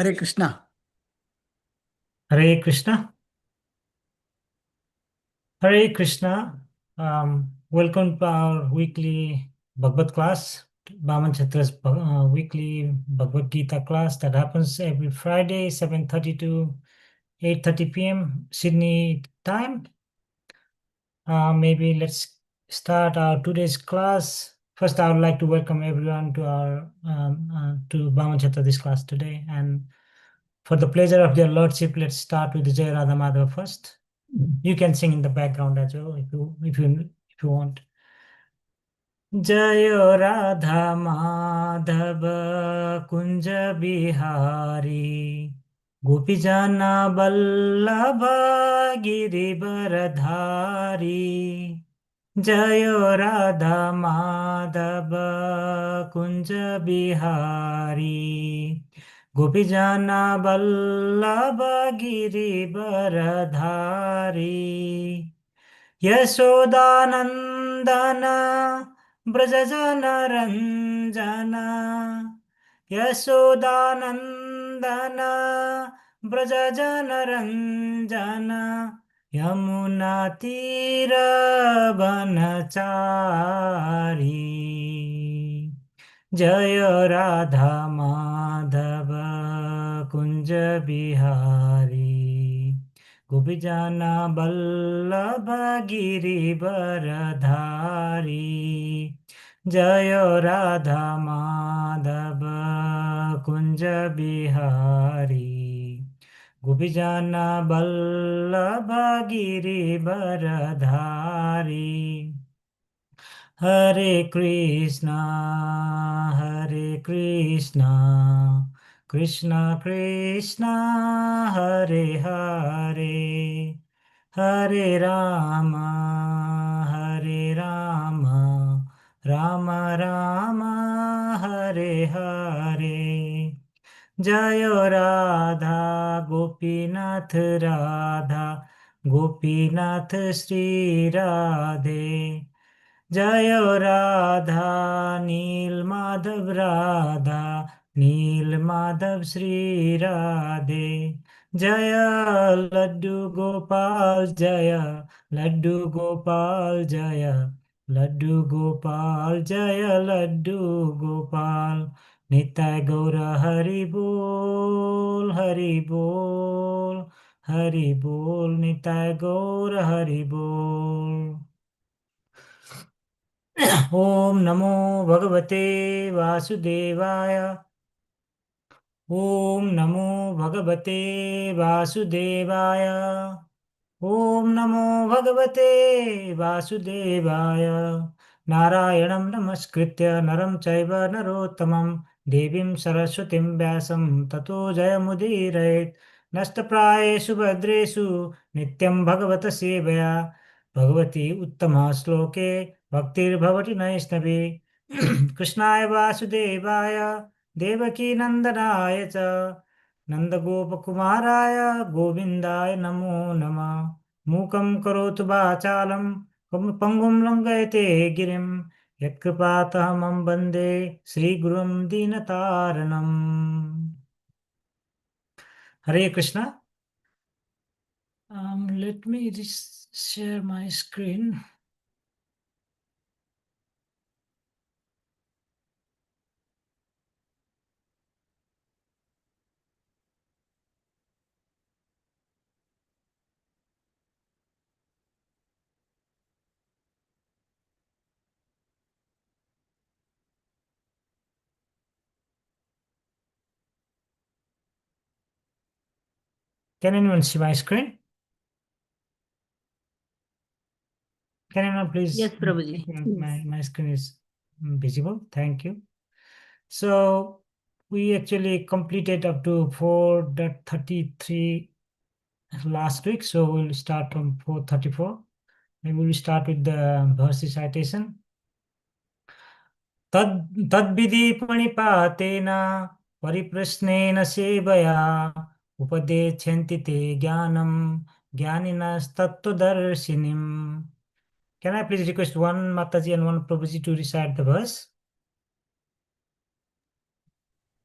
Hare Krishna. Hare Krishna. Hare Krishna. Welcome to our weekly Bhagavad class, Bhaman Chatra's weekly Bhagavad Gita class that happens every Friday, 7:30 to 8:30 p.m. Sydney time. Maybe let's start our today's class. First, I would like to welcome everyone to our to Bhaman Chatra this class today. And for the pleasure of their lordship, let's start with the Jai Radha Madhava first. You can sing in the background as well if you want. जय राधा माधव कुंज बिहारी गोपी जना बल्लभ गिरिवरधारी जय राधा माधव कुंज बिहारी गोपी जना बल्लभ गिरिवरधारी यशोदानन्दन व्रजजनरञ्जन यशोदानन्दन व्रजजनरञ्जन यमुनातीरवनचारी जय राधा माधव कुंज बिहारी गोपीजना बल्लभ गिरिवरधारी जय राधा माधव कुंज बिहारी गोपीजना बल्लभ गिरिवरधारी हरे कृष्णा कृष्ण कृष्ण हरे हरे हरे राम राम राम हरे हरे जय राधा गोपीनाथ राधा गोपीनाथ श्री राधे जय राधा नील माधव राधा नील माधव श्री राधे जय लड्डू गोपाल जय लड्डू गोपाल जय लड्डू गोपाल जय लड्डू गोपाल निताय गौर हरि बोल हरि बोल हरि बोल निताय गौर हरि बोल। ओम नमो भगवते वासुदेवाय। ओम नमो भगवते वासुदेवाय। ओम नमो भगवते वासुदेवाय। नारायणं नमस्कृत्य नरं चैव नरोत्तमं देवीं सरस्वतीं व्यासं ततो जयमुदीरयेत् नष्टप्रायेषु भद्रेषु नित्यं भगवत सेवया भगवती उत्तमा श्लोके भक्तिर्भवति नैष्णवी कृष्णाय वासुदेवाय देवकी नन्दनाय च नन्दगोपकुमाराय गोविन्दाय नमो नमः। मूकं करोतु वाचालं पङ्गुं लङ्घयते गिरिं यत्कृपातमहं वन्दे श्रीगुरुं दीनतारणम्। हरे Krishna. Let me just share my screen. Can anyone see my screen? Can anyone please? Yes, Prabhuji. My screen is visible. Thank you. So we actually completed up to 4.33 last week. So we'll start from 4:34. Maybe we'll start with the verse recitation. तद्विधि प्रणिपातेन परिप्रश्नेन सेवया उपदेच्छन्ति ते ज्ञानं ज्ञानिनस्तत्त्वदर्शिनीम्. Can I please request one Mataji and one Prabhuji to recite the verse?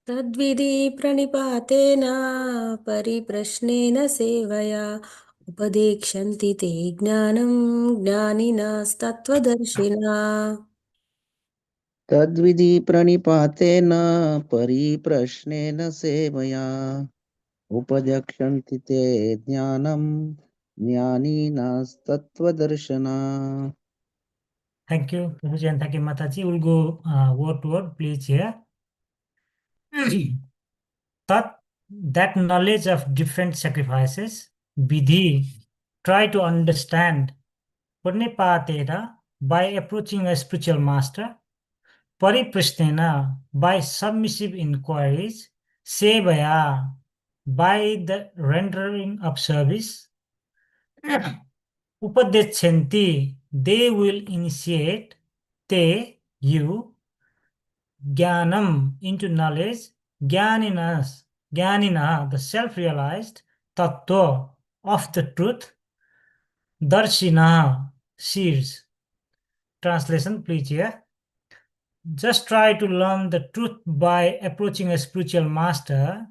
तद्विधि प्रणिपातेन परिप्रश्नेन सेवया उपदेक्षन्ति ते ज्ञानं ज्ञानिनस्तत्त्वदर्शिना। तद्विधि प्रणिपातेन परिप्रश्नेन सेवया उपदेक्षन्ति ते ज्ञानं ज्ञानिनस्तत्त्वदर्शिना. Thank you, Prabhuji, and thank you, Mataji. We'll go word to word, please, here. That knowledge of different sacrifices, vidhi, try to understand purnipatena by approaching a spiritual master, pariprashnena by submissive inquiries, sevaya by the rendering of service, upadechanti, they will initiate, te, you, jnanam, into knowledge, jnanina, the self-realized, tattva, of the truth, darshina, seers. Translation, please here. Just try to learn the truth by approaching a spiritual master,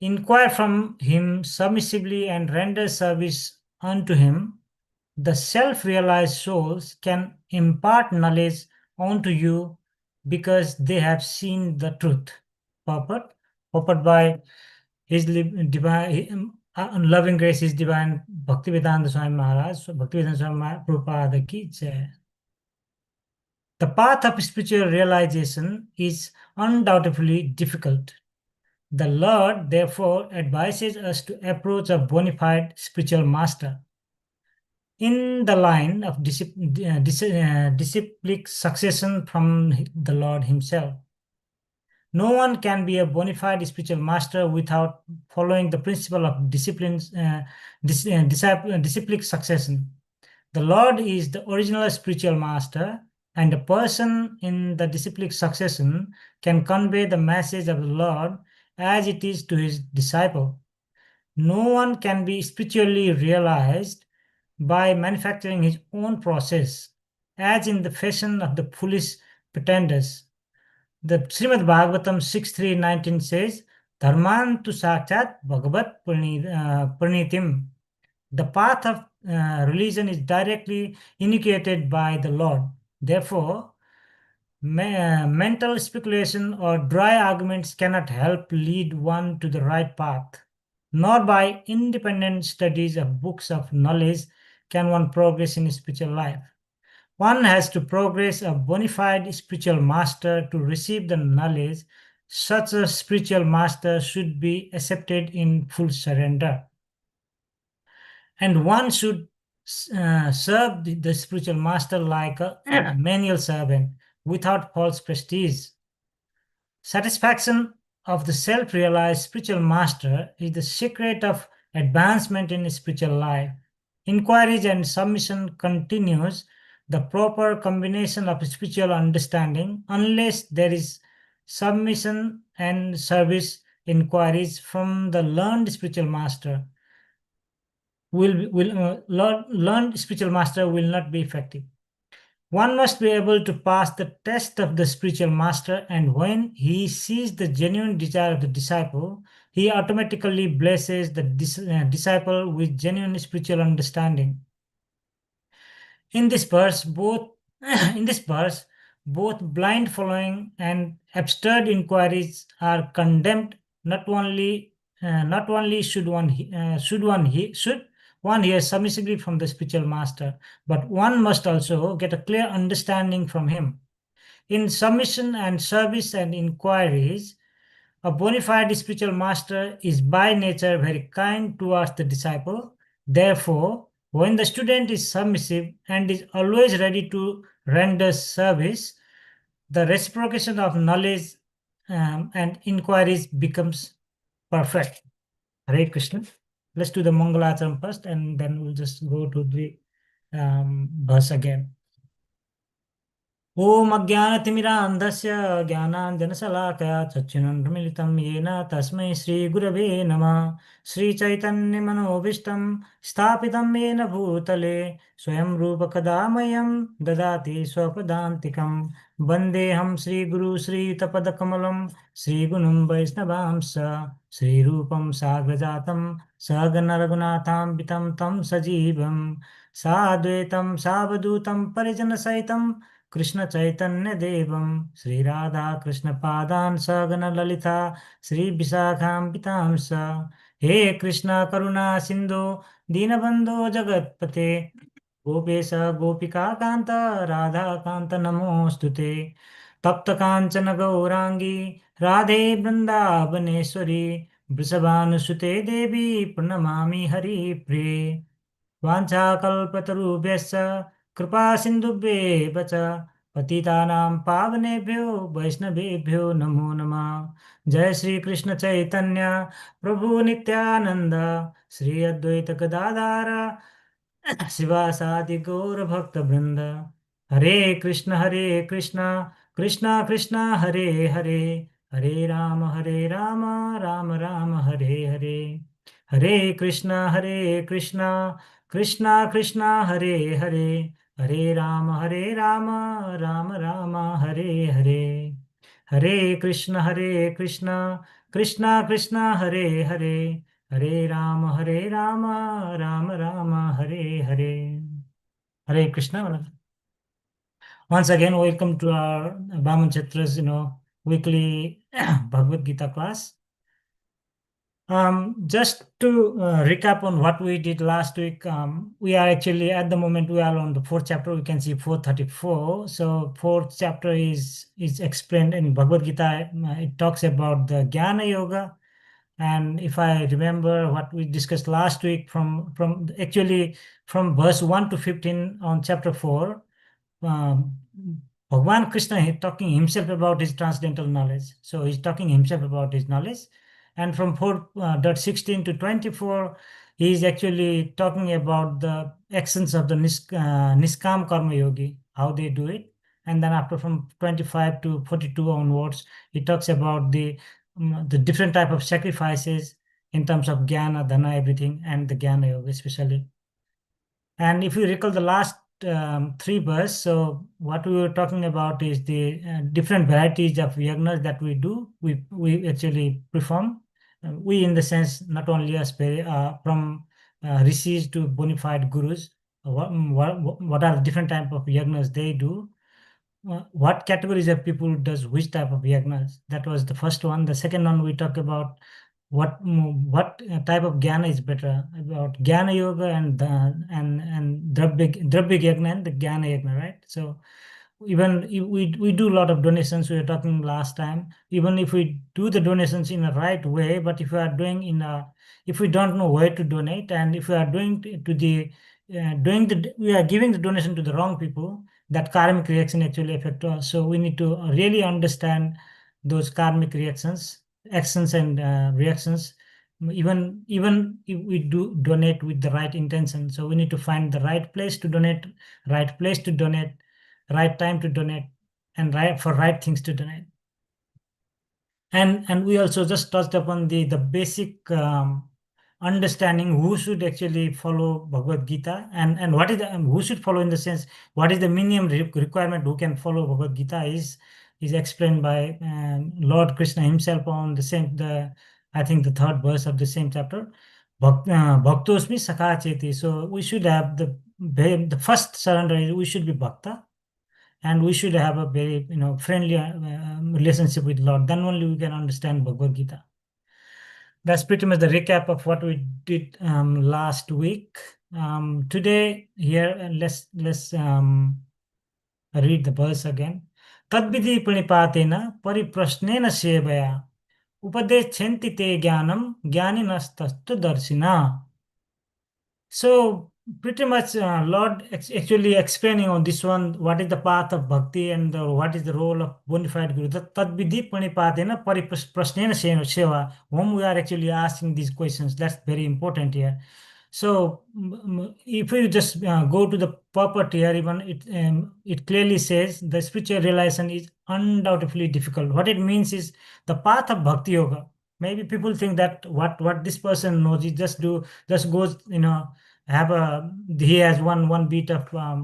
inquire from him submissively and render service unto him. The self-realized souls can impart knowledge onto you because they have seen the truth. Purport by His divine, loving grace, His divine Bhaktivedanta Swami Maharaj, Bhaktivedanta Swami Prabhupada ki jai. The path of spiritual realization is undoubtedly difficult. The Lord, therefore, advises us to approach a bona fide spiritual master. In the line of disciplic succession from the Lord Himself. No one can be a bona fide spiritual master without following the principle of disciplic succession. The Lord is the original spiritual master, and a person in the disciplic succession can convey the message of the Lord as it is to his disciple. No one can be spiritually realized by manufacturing his own process, as in the fashion of the foolish pretenders. The Srimad Bhagavatam 6.3.19 says, Dharman tu sakshat bhagavat pranitim. The path of religion is directly indicated by the Lord. Therefore, mental speculation or dry arguments cannot help lead one to the right path. Nor by independent studies of books of knowledge can one progress in spiritual life. One has to progress a bona fide spiritual master to receive the knowledge. Such a spiritual master should be accepted in full surrender. And one should serve the spiritual master like a manual servant without false prestige. Satisfaction of the self-realized spiritual master is the secret of advancement in spiritual life. Inquiries and submission continues the proper combination of spiritual understanding unless there is submission and service. Inquiries from the learned spiritual master learned spiritual master will not be effective. One must be able to pass the test of the spiritual master, and when he sees the genuine desire of the disciple, he automatically blesses the disciple with genuine spiritual understanding. In this verse, both in this verse, both blind following and absurd inquiries are condemned. Not only should one hear submissively from the spiritual master, but one must also get a clear understanding from him. In submission and service and inquiries, a bona fide spiritual master is by nature very kind towards the disciple. Therefore, when the student is submissive and is always ready to render service, the reciprocation of knowledge and inquiries becomes perfect. Hare Krishna. Let's do the Mangalacharam first, and then we'll just go to the verse again. ॐ अज्ञानतिमिरान्धस्य ज्ञानाञ्जनशलाकया चक्षुरुन्मीलितं येन तस्मै श्रीगुरवे नमः। श्रीचैतन्यमनोभीष्टं स्थापितं येन भूतले स्वयं रूपकदा मह्यं ददाति स्वपदान्तिकं। वन्देऽहं श्रीगुरु श्रीयुतपदकमलं श्रीगुरुं वैष्णवांश श्रीरूपं साग्रजातं सहगणरघुनाथान्वितं तं सजीवं साद्वैतं सावधूतं परिजनसहितं कृष्ण चैतन्य देवं श्री राधा कृष्ण पादान सगण ललिता श्री विशाखान्वितांश। हे कृष्ण करुणा सिंधु दीनबंधो जगत्पते गोपेश गोपिका कांत राधा कांत नमोस्तुते। तप्त कांचन गौरांगी राधे वृंदावनेश्वरी वृषभानुसुते देवी प्रणमामि हरिप्रिये। वाञ्छाकल्पतरुभ्यश्च कृपा सिन्धुभ्येव च पतितानां पावनेभ्यो वैष्णवेभ्यो नमो नमः। जय श्री कृष्ण चैतन्य प्रभु नित्यानंद श्री अद्वैत गदाधर शिवासादि गौर भक्त वृंद। हरे कृष्ण कृष्ण कृष्ण हरे हरे हरे राम राम राम हरे हरे। हरे कृष्ण कृष्ण कृष्ण हरे हरे हरे राम राम राम हरे हरे। हरे Krishna Krishna Krishna Hare Hare Hare Ram Ram Ram Hare Hare. Hare Krishna. Once again, welcome to our Bhaman Chatra's, weekly Bhagavad Gita class. Just to recap on what we did last week, we are actually at the moment we are on the fourth chapter. We can see 434. So fourth chapter is explained in Bhagavad Gita. It talks about the Jnana Yoga, and if I remember what we discussed last week, from actually from verse 1 to 15 on chapter 4, um, Bhagwan Krishna is talking himself about his transcendental knowledge. So he's talking himself about his knowledge. And from 4.16 to 24, he is actually talking about the actions of the Niskam Karma Yogi, how they do it. And then after from 25 to 42 onwards, he talks about the different type of sacrifices in terms of Jnana, Dhana, everything, and the Jnana Yoga especially. And if you recall the last three verse, so what we were talking about is the different varieties of yagnas that we do, we actually perform. We, in the sense, not only as from rishis to bona fide gurus, what are the different type of yagnas they do, what categories of people does which type of yagnas. That was the first one. The second one, we talk about what type of jnana is better, about jnana yoga and dravya yagna and the jnana yagna, right? So even if we do a lot of donations, we were talking last time, even if we do the donations in a right way, but if we are doing if we don't know where to donate, and if we are doing we are giving the donation to the wrong people, that karmic reaction actually affect us. So we need to really understand those karmic reactions, actions, and reactions. Even if we do donate with the right intention, so we need to find the right place to donate, right time to donate, and right things to donate. And we also just touched upon the basic understanding who should actually follow Bhagavad Gita, and what is who should follow, in the sense, what is the minimum requirement who can follow Bhagavad Gita is explained by Lord Krishna himself on I think the third verse of the same chapter. Bhaktosmi Sakha Cheti. So we should have the first surrender is we should be bhakta, and we should have a very friendly relationship with Lord. Then only we can understand Bhagavad Gita. That's pretty much the recap of what we did last week. Today here, let's read the verse again. Tadvidhi pranipatena pariprasnena sevaya upadechanti te jnanam jnaninastastu darshina. So pretty much Lord actually explaining on this one, what is the path of bhakti, and what is the role of bona fide guru. Tad vidhi pranipatena pariprasnena seva, whom we are actually asking these questions. That's very important here. So if you just go to the purport here, even it clearly says the spiritual realization is undoubtedly difficult. What it means is the path of bhakti yoga. Maybe people think that what this person knows, he just goes, have a he has one beat of I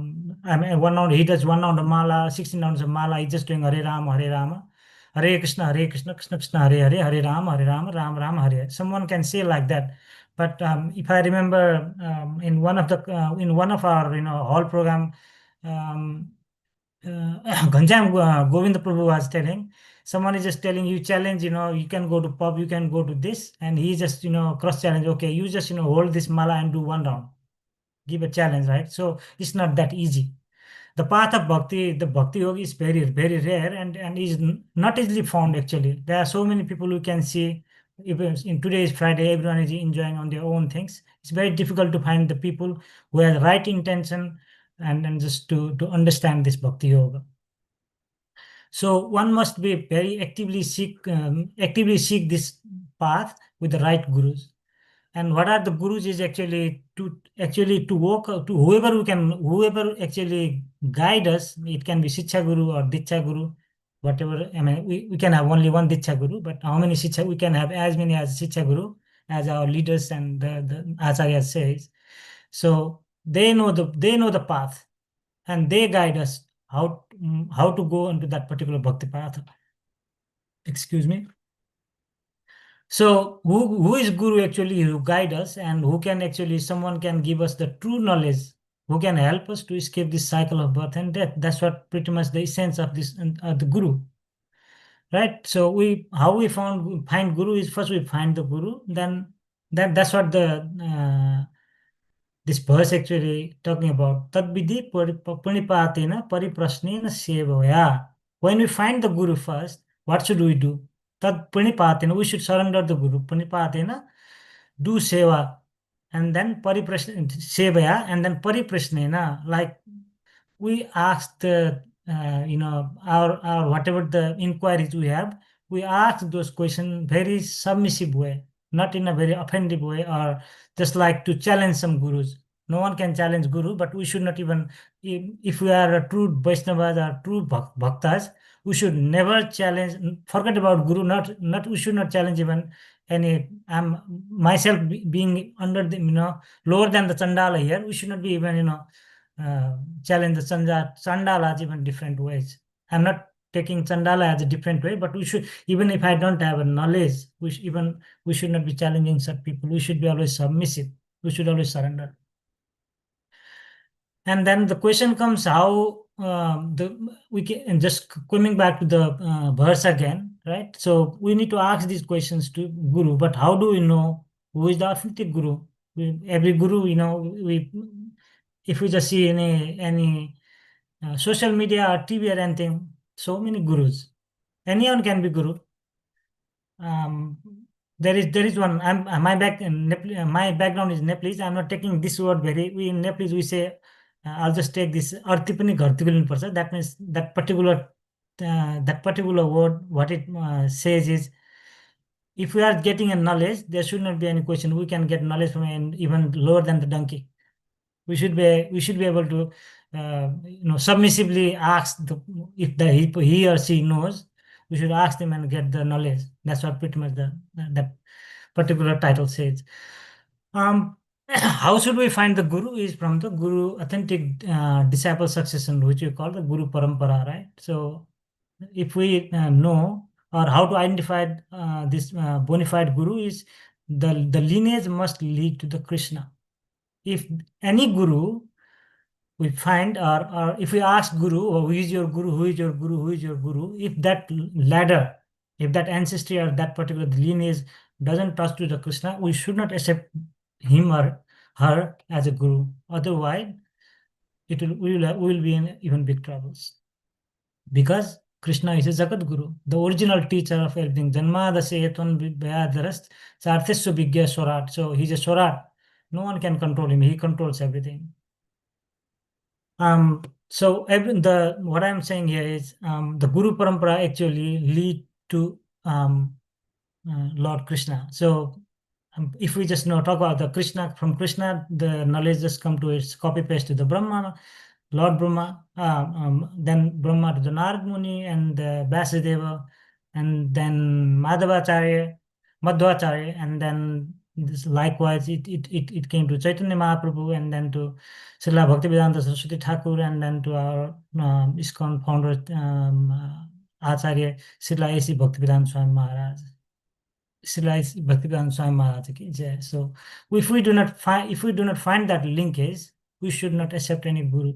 mean 1 round, he does 1 round of mala, 16 rounds of mala, he's just doing Hare Rama, Hare Rama. Hare Krishna, Krishna Krishna, Hare Hare, Hare Rama, Ram Ram, Hare Hare. Someone can say like that, but if I remember, in one of our hall program, um, Ghanshyam Govind Prabhu was telling, someone is just telling you challenge, you can go to pub, you can go to this, and he just cross challenge. Okay, you just hold this mala and do 1 round. Give a challenge, right? So it's not that easy. The path of bhakti, the bhakti yoga is very, very rare and is not easily found actually. There are so many people who can see, even in today's Friday, everyone is enjoying on their own things. It's very difficult to find the people who have the right intention and just to understand this bhakti yoga. So one must be very actively seek this path with the right gurus. And what are the gurus is actually to walk to whoever actually guide us. It can be Shiksha Guru or Diksha Guru, whatever. I mean, we can have only one Diksha Guru, but how many Shiksha? We can have as many as Shiksha Guru as our leaders and the Acharya says. So they know the path, and they guide us how to go into that particular bhakti path. Excuse me. So who is Guru actually, who guide us, and who can actually, someone can give us the true knowledge, who can help us to escape this cycle of birth and death. That's what pretty much the essence of this the Guru, right? So how we find Guru is, first we find the Guru, then that's what the this verse actually talking about. Tad vidhi pranipatena pariprasnena sevaya. When we find the Guru first, what should we do? Tad pranipatena, we should surrender the Guru. Pranipatena, do seva. And then sevaya, and then pariprasnena, like we ask the our whatever the inquiries we have, we ask those questions very submissive way, not in a very offensive way, or just like to challenge some gurus. No one can challenge guru, but we should not even, if we are a true Vaishnavas or true bhaktas, we should never challenge. Forget about guru, not we should not challenge even any. I'm myself being under the lower than the chandala here, we should not be even challenge the Chandala even different ways. I'm not taking Chandala as a different way, but we should, even if I don't have a knowledge, we should not be challenging such people. We should be always submissive. We should always surrender. And then the question comes how we can, and just coming back to the verse again, right? So we need to ask these questions to Guru, but how do we know who is the authentic Guru? Every Guru, we if we just see any social media or TV or anything, so many gurus. Anyone can be guru. Um, there is one. My background is Nepalese. I'm not taking this word very. We in Nepalese we say, I'll just take this. Arti pani gharti gulinu parcha. That means that particular word. What it says is, if we are getting a knowledge, there should not be any question. We can get knowledge from even lower than the donkey. We should be able to submissively ask if he or she knows. We should ask them and get the knowledge. That's what pretty much that particular title says. How should we find the guru? Is from the guru authentic disciple succession, which we call the guru parampara, right? So if we know, or how to identify this bona fide guru, is the lineage must lead to the Krishna. If any guru we find, or if we ask guru, oh, who is your guru, who is your guru, who is your guru, if that ladder, if that ancestry or that particular lineage doesn't touch to the Krishna, we should not accept him or her as a guru. Otherwise we will be in even big troubles, because Krishna is a Jagat Guru, the original teacher of everything. Janmadasya Yatvan Vyadarast Sarthessu Vigya Swarat. So he's a Swarat. No one can control him. He controls everything. So what I'm saying here is the Guru Parampara actually lead to Lord Krishna. So if we just talk about the Krishna, from Krishna, the knowledge just come to its copy paste to the Brahma, Lord Brahma, then Brahma to the Narad Muni and the Vasudeva, and then Madhvacharya, and then this likewise it came to Chaitanya Mahaprabhu, and then to Srila Bhaktivedanta Saraswati Thakur, and then to our ISKCON founder Acharya Srila A.C. Bhaktivedanta Swami Maharaj. Srila Bhaktivedanta Swami Maharaj ki jai. So if we do not find that linkage, we should not accept any guru.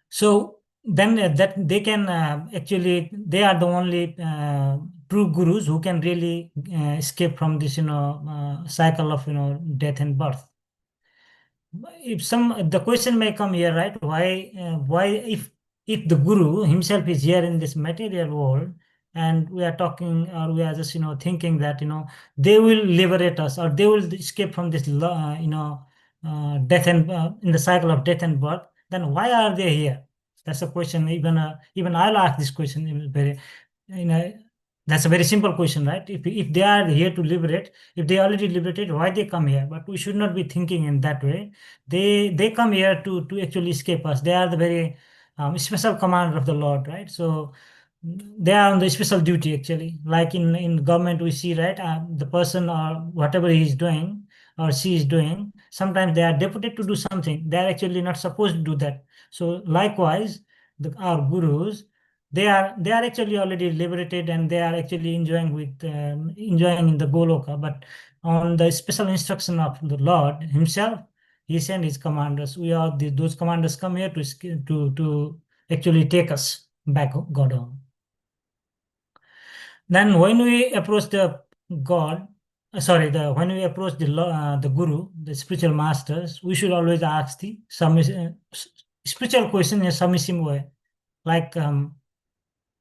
So then that they can actually, they are the only true gurus who can really escape from this cycle of death and birth. If the question may come here, right? Why if the guru himself is here in this material world, and we are talking, or we are just thinking that they will liberate us, or they will escape from this death and in the cycle of death and birth, then why are they here? That's a question. Even I'll ask this question in very, that's a very simple question, right? If they are here to liberate, if they already liberated, why they come here? But we should not be thinking in that way. They come here to actually escape us. They are the very special commander of the Lord, right? So they are on the special duty actually. Like in government, we see, right? The person or whatever he is doing or she is doing, sometimes they are deputed to do something. They are actually not supposed to do that. So likewise, our gurus, they are actually already liberated, and they are actually enjoying in the Goloka. But on the special instruction of the Lord Himself, He sent His commanders. Those commanders come here to actually take us back God home. Then when we approach the God, when we approach the Guru, the spiritual masters, we should always ask the spiritual question in a submissive way. Like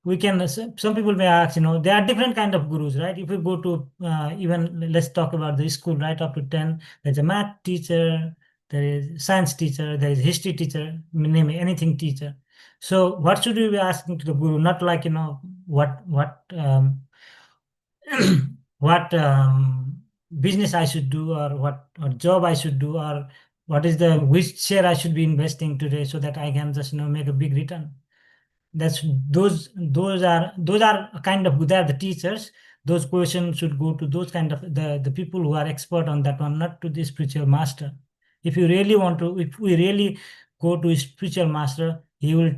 we can, some people may ask, there are different kind of gurus, right? If we go to even, let's talk about the school, right up to 10, there's a math teacher, there is science teacher, there is history teacher, name it, anything teacher. So what should we be asking to the guru? Not like, what what business I should do, or what job I should do, or which share I should be investing today, so that I can just make a big return. Those are kind of, they are the teachers. Those questions should go to those kind of the people who are expert on that one, not to the spiritual master. If we really go to a spiritual master, he will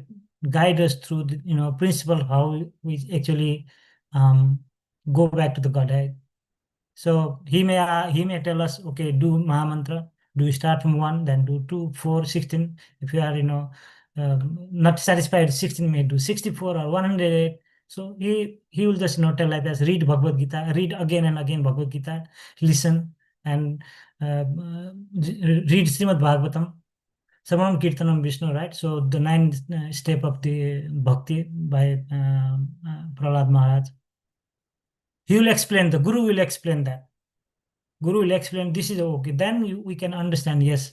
guide us through the principle how we actually go back to the Godhead. So he may tell us, okay, do Mahamantra. Do you start from 1, then do 2, 4, 16. If you are not satisfied, 16, may do 64 or 108. So he will just tell like this: read Bhagavad Gita, read again and again Bhagavad Gita, listen, and read Srimad Bhagavatam, Samanam Kirtanam Vishnu, right? So the 9th step of the Bhakti by Prahlad Maharaj. He will explain, the Guru will explain that. Guru will explain, this is okay. Then we can understand, yes,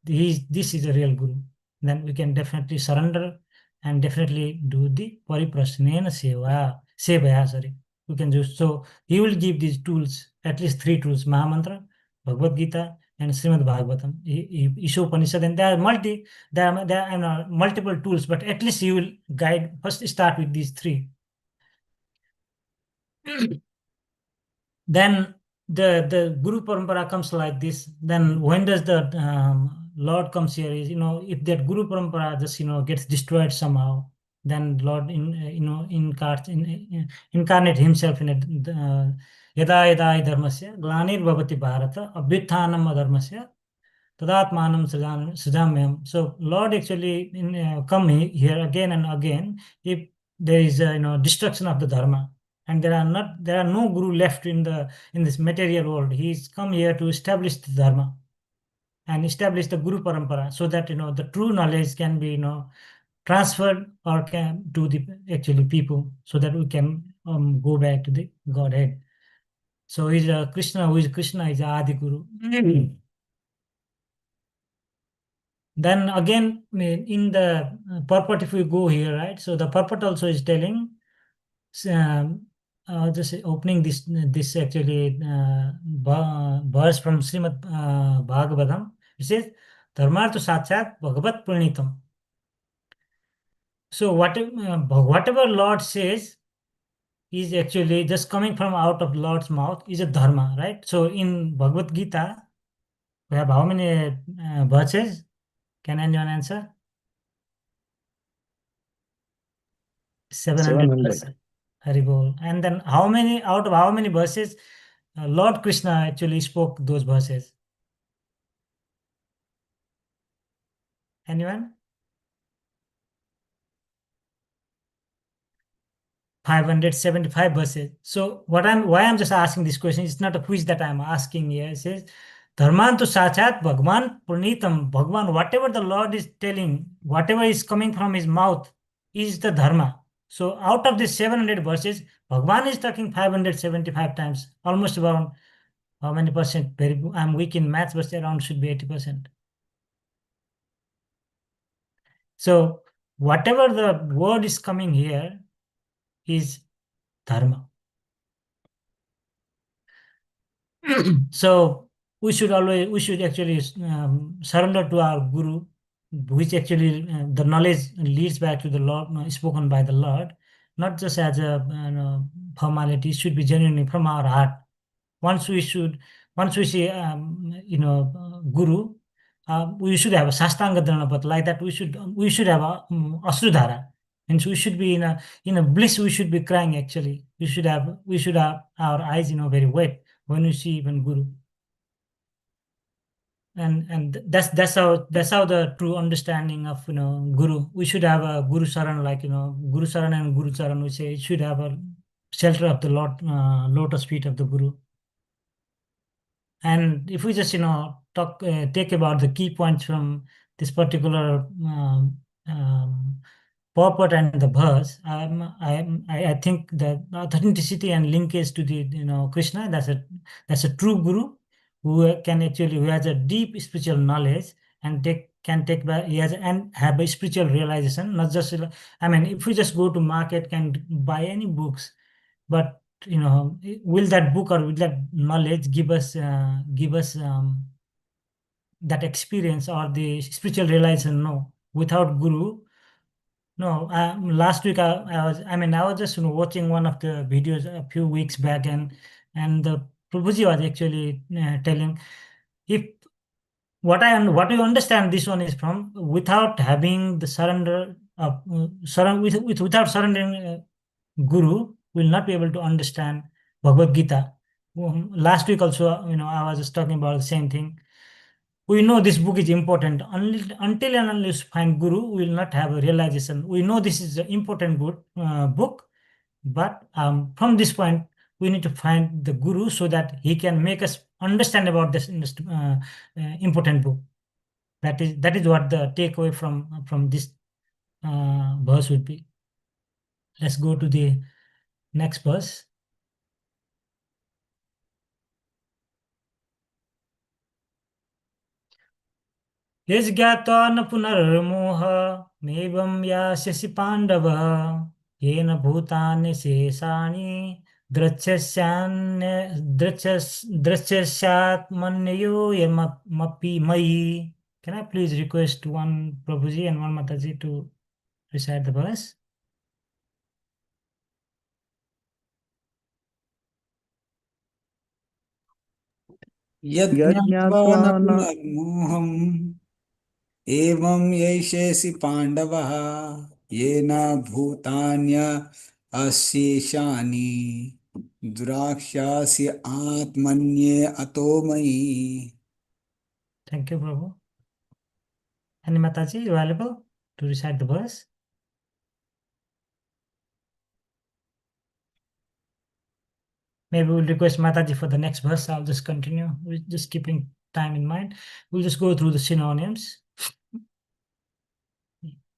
this is a real Guru. Then we can definitely surrender and definitely do the pariprasnena sevaya, sorry. We can do so. He will give these tools, at least 3 tools: Mahamantra, Bhagavad Gita, and Srimad Bhagavatam, Ishopanishad. And there are multiple tools, but at least he will guide. First, start with these 3. Then the Guru Parampara comes like this. Then when does the Lord comes here is, if that Guru Parampara just gets destroyed somehow, then Lord incarnate himself in a yada yada dharmasya glanir bhavati bharata abhyuthanam adharmasya tadatmanam sujamyam. So Lord actually come here again and again if there is destruction of the dharma, and there are no guru left in this material world. He's come here to establish the dharma and establish the Guru Parampara, so that the true knowledge can be transferred or can to the actually people, so that we can go back to the Godhead. So he's Krishna, who is Krishna is Adi Guru. Then again, in the purport, if we go here, right? So the purport also is telling, just opening this actually verse from Srimad Bhagavatam. It says, "Dharmartha Sakshat Bhagavat Pranitam." So whatever Lord says is actually just coming from out of Lord's mouth is a dharma, right? So in Bhagavad Gita, we have how many verses? Can anyone answer? 700 700. verses. Haribol. And then out of how many verses Lord Krishna actually spoke those verses? Anyone? 575 verses. So why I'm just asking this question, it's not a quiz that I'm asking here. It says, Dharmantu Sachat Bhagwan Purnitam. Bhagwan, whatever the Lord is telling, whatever is coming from his mouth is the dharma. So out of these 700 verses, Bhagwan is talking 575 times, almost around how many percent? I'm weak in maths, but around should be 80%. So whatever the word is coming here is dharma. So we should actually surrender to our guru, which actually the knowledge leads back to the Lord, spoken by the Lord, not just as a formality. It should be genuinely from our heart. Once we should, once we say guru, we should have a sastanga dharana, but like that we should have a asrudhara. And so we should be in a bliss. We should be crying. Actually, we should have our eyes very wet when we see even guru. And that's how the true understanding of guru. We should have a guru saran, like guru saran and guru charan. We say it should have a shelter of the Lord, lotus feet of the guru. And if we just take about the key points from this particular purport and the verse, I think that authenticity and linkage to the Krishna, that's a true guru who has a deep spiritual knowledge and take by he has and have a spiritual realization, not just I mean, if we just go to market can buy any books, but will that book or will that knowledge give us that experience or the spiritual realization? No, without guru. No, last week I was just watching one of the videos a few weeks back, and the Prabhuji was actually telling, if what you understand this one is from, without having the surrender of without surrendering guru, will not be able to understand Bhagavad Gita. Last week also, I was just talking about the same thing. We know this book is important. Until and unless we find guru, we will not have a realization. We know this is an important book, but from this point, we need to find the guru so that he can make us understand about this important book. That is what the takeaway from this verse would be. Let's go to the next verse. यज्ञात्वा न पुनर्मोह मेवं यास्यसि पाण्डव येन भूतानि शेषाणि द्रक्ष्यस्यान्य द्रक्ष्यस्यात्मन्योऽयमपि मयि. Can I please request one Prabhuji and one Mataji to recite the verse? यज्ञात्वा यज्ञात्वा न न पुनर्मोहम् एवं यैषेसि पाण्डवः येन भूतान्य अशेषानि द्राक्ष्यासि आत्मन्ये अतो मयि. Thank you, Prabhu. Any Mataji available to recite the verse? Maybe we'll request Mataji for the next verse. I'll just continue. We're just keeping time in mind. We'll just go through the synonyms.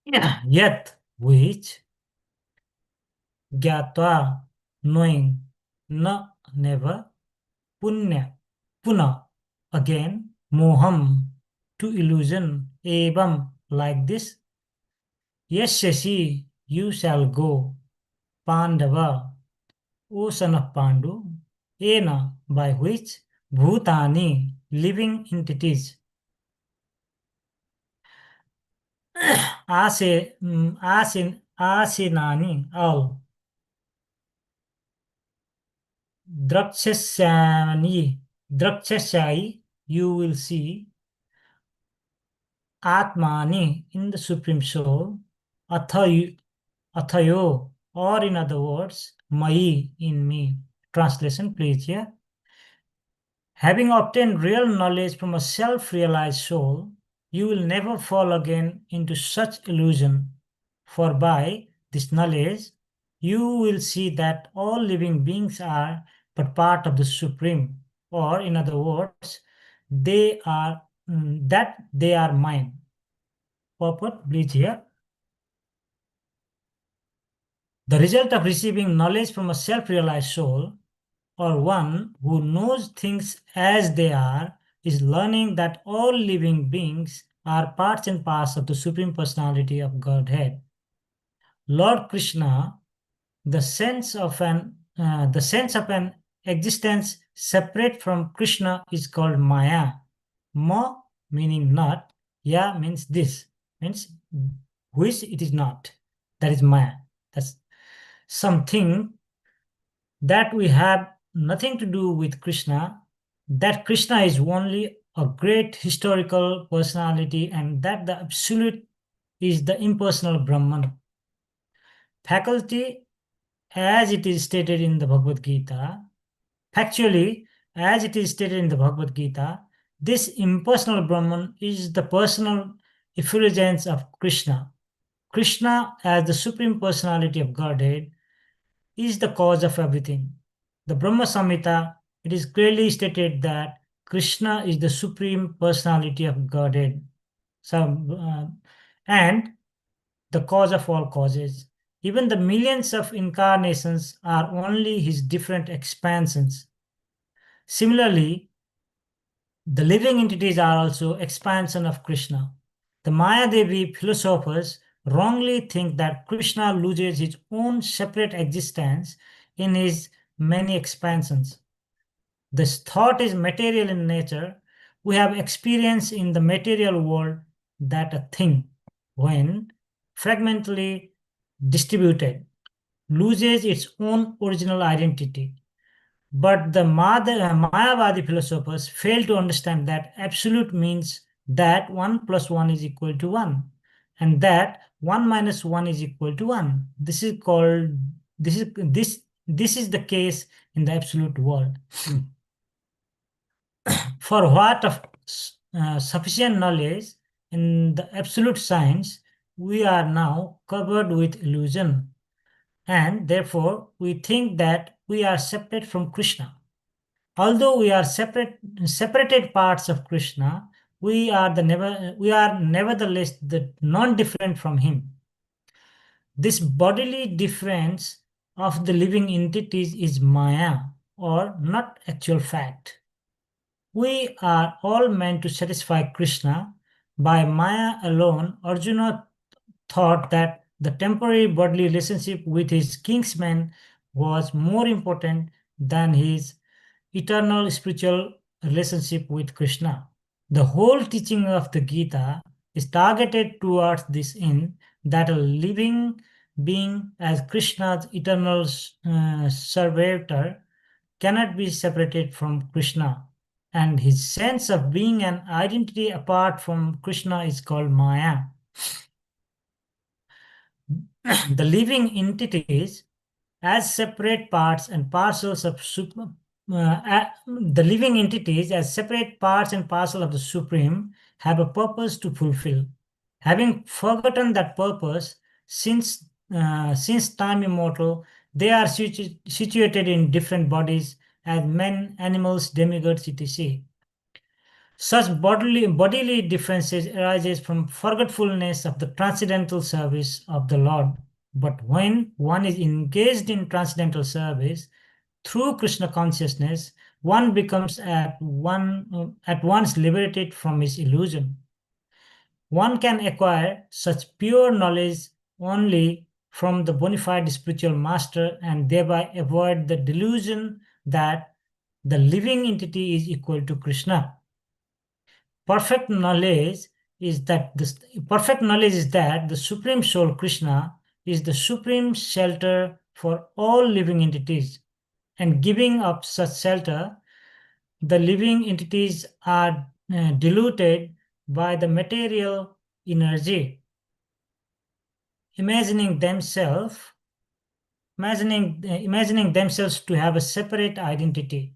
Yeah, yet, which, gyatva, knowing, na, never, punya, puna, again, moham, to illusion, evam, like this. Yes, Shashi, you shall go, Pandava, O son of Pandu, ena, by which, bhutani, living entities, asinani, all, drakshasai, you will see, atmani, in the Supreme Soul, athayo, or in other words, mai, in me. Translation, please, here. Having obtained real knowledge from a self-realized soul, you will never fall again into such illusion, for by this knowledge, you will see that all living beings are but part of the Supreme, or in other words, they are mine. Purport, please here. The result of receiving knowledge from a self-realized soul, or one who knows things as they are, is learning that all living beings are parts and parts of the Supreme Personality of Godhead. Lord Krishna, the sense of an existence separate from Krishna is called Maya. Ma meaning not, ya means this, means which it is not. That is Maya. That's something that we have nothing to do with Krishna, that Krishna is only a great historical personality, and that the Absolute is the impersonal Brahman. Faculty, as it is stated in the Bhagavad Gita, factually, as it is stated in the Bhagavad Gita, this impersonal Brahman is the personal effulgence of Krishna. Krishna, as the Supreme Personality of Godhead, is the cause of everything. The Brahma Samhita, it is clearly stated that Krishna is the Supreme Personality of Godhead, and the cause of all causes. Even the millions of incarnations are only his different expansions. Similarly, the living entities are also expansion of Krishna. The Maya Devi philosophers wrongly think that Krishna loses his own separate existence in his many expansions. This thought is material in nature. We have experience in the material world that a thing, when fragmentally distributed, loses its own original identity. But the Mayavadi philosophers fail to understand that absolute means that 1 plus 1 is equal to 1, and that 1 minus 1 is equal to 1. This is the case in the absolute world. For what of sufficient knowledge in the absolute science, we are now covered with illusion, and therefore we think that we are separate from Krishna. Although we are separated parts of Krishna, we are nevertheless non-different from him. This bodily difference of the living entities is Maya, or not actual fact. We are all meant to satisfy Krishna. By Maya alone, Arjuna thought that the temporary bodily relationship with his kinsman was more important than his eternal spiritual relationship with Krishna. The whole teaching of the Gita is targeted towards this end, that a living being as Krishna's eternal servitor cannot be separated from Krishna, and his sense of being an identity apart from Krishna is called Maya. The living entities as separate parts and parcels of the living entities as separate parts and parcels of the Supreme have a purpose to fulfill. Having forgotten that purpose, since time immortal, they are situated in different bodies as men, animals, demigods, etc. Such bodily differences arises from forgetfulness of the transcendental service of the Lord. But when one is engaged in transcendental service through Krishna consciousness, one becomes at once liberated from his illusion. One can acquire such pure knowledge only from the bona fide spiritual master and thereby avoid the delusion that the living entity is equal to Krishna. Perfect knowledge is that the Supreme Soul Krishna is the supreme shelter for all living entities, and giving up such shelter, the living entities are diluted by the material energy, imagining themselves to have a separate identity.